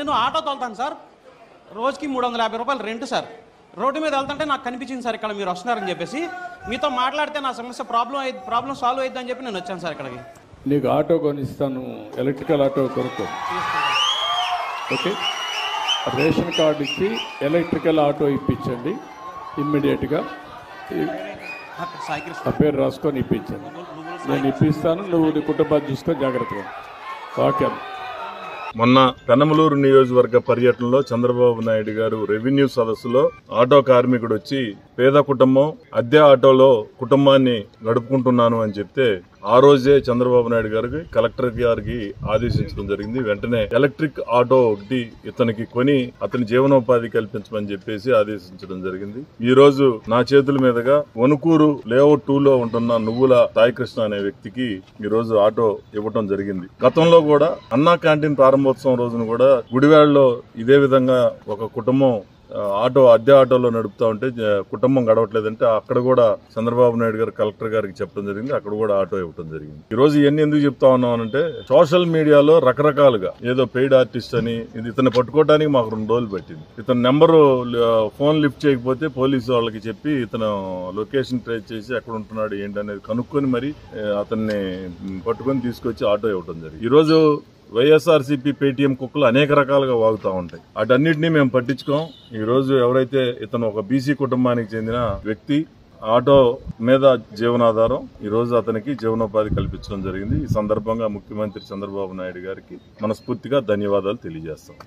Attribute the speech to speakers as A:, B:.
A: నేను auto తోలుతాను sir, రోజుకి 350 రూపాయలు రెంట్ సార్. రోడ్డు మీద వెళ్తుంటే నాకు కనిపించింది సార్ ఇక్కడ మీరు వస్తున్నారని చెప్పేసి. మీతో మాట్లాడితే నా సమస్య ప్రాబ్లం సాల్వ్ అవుతుందని చెప్పి నేను వచ్చాను సార్ ఇక్కడికి.
B: నీకు ఆటో కొనిస్తాను, ఎలక్ట్రికల్ ఆటో కొనుక్కో. ఓకే, రేషన్ కార్డు ఇచ్చి ఎలక్ట్రికల్ ఆటో ఇప్పించండి ఇమ్మీడియట్గా. ఆ పేరు రాసుకొని ఇప్పించండి. నేను ఇప్పిస్తాను, నువ్వు నీ కుటుంబాన్ని చూసుకొని జాగ్రత్తగా. ఓకే.
C: మొన్న పెనమలూరు నియోజకవర్గ పర్యటనలో చంద్రబాబు నాయుడు గారు రెవెన్యూ సదస్సులో ఆటో కార్మికుడు వచ్చి పేద కుటుంబం, అద్దె ఆటోలో కుటుంబాన్ని గడుపుకుంటున్నాను అని చెప్తే ఆ రోజే చంద్రబాబు నాయుడు గారికి కలెక్టర్ గారికి ఆదేశించడం జరిగింది. వెంటనే ఎలక్ట్రిక్ ఆటో ఒకటి ఇతనికి కొని అతని జీవనోపాధి కల్పించమని చెప్పేసి ఆదేశించడం జరిగింది. ఈ రోజు నా చేతుల మీదుగా వణుకూరు లేఅవుట్ 2లో ఉంటున్న నువ్వుల సాయికృష్ణ అనే వ్యక్తికి ఈ రోజు ఆటో ఇవ్వడం జరిగింది. గతంలో కూడా అన్నా క్యాంటీన్ ప్రారంభోత్సవం రోజున కూడా గుడివాడలో ఇదే విధంగా ఒక కుటుంబం అద్దె ఆటోలో నడుపుతా ఉంటే కుటుంబం గడవట్లేదంటే అక్కడ కూడా చంద్రబాబు నాయుడు గారు కలెక్టర్ గారికి చెప్పడం జరిగింది. అక్కడ కూడా ఆటో ఇవ్వడం జరిగింది. ఈ రోజు ఇవన్నీ ఎందుకు చెప్తా ఉన్నామంటే సోషల్ మీడియాలో రకరకాలుగా ఏదో పెయిడ్ ఆర్టిస్ట్ అని ఇతన్ని పట్టుకోవడానికి మాకు 2 రోజులు పట్టింది. ఇతని నెంబరు ఫోన్ లిఫ్ట్ చేయకపోతే పోలీసు వాళ్ళకి చెప్పి ఇతను లొకేషన్ ట్రేస్ చేసి ఎక్కడ ఉంటున్నాడు ఏంటి అనేది కనుక్కొని మరి అతన్ని పట్టుకొని తీసుకొచ్చి ఆటో ఇవ్వడం జరిగింది. ఈ రోజు వైఎస్ఆర్సీపీ పేటీఎం కుక్కలు అనేక రకాలుగా వాగుతూ ఉంటాయి. వాటన్నిటినీ మేము పట్టించుకోం. ఈ రోజు ఎవరైతే ఇతను ఒక బీసీ కుటుంబానికి చెందిన వ్యక్తి, ఆటో మీద జీవనాధారం, ఈ రోజు అతనికి జీవనోపాధి కల్పించడం జరిగింది. ఈ సందర్భంగా ముఖ్యమంత్రి చంద్రబాబు నాయుడు గారికి మనస్ఫూర్తిగా ధన్యవాదాలు తెలియజేస్తాం.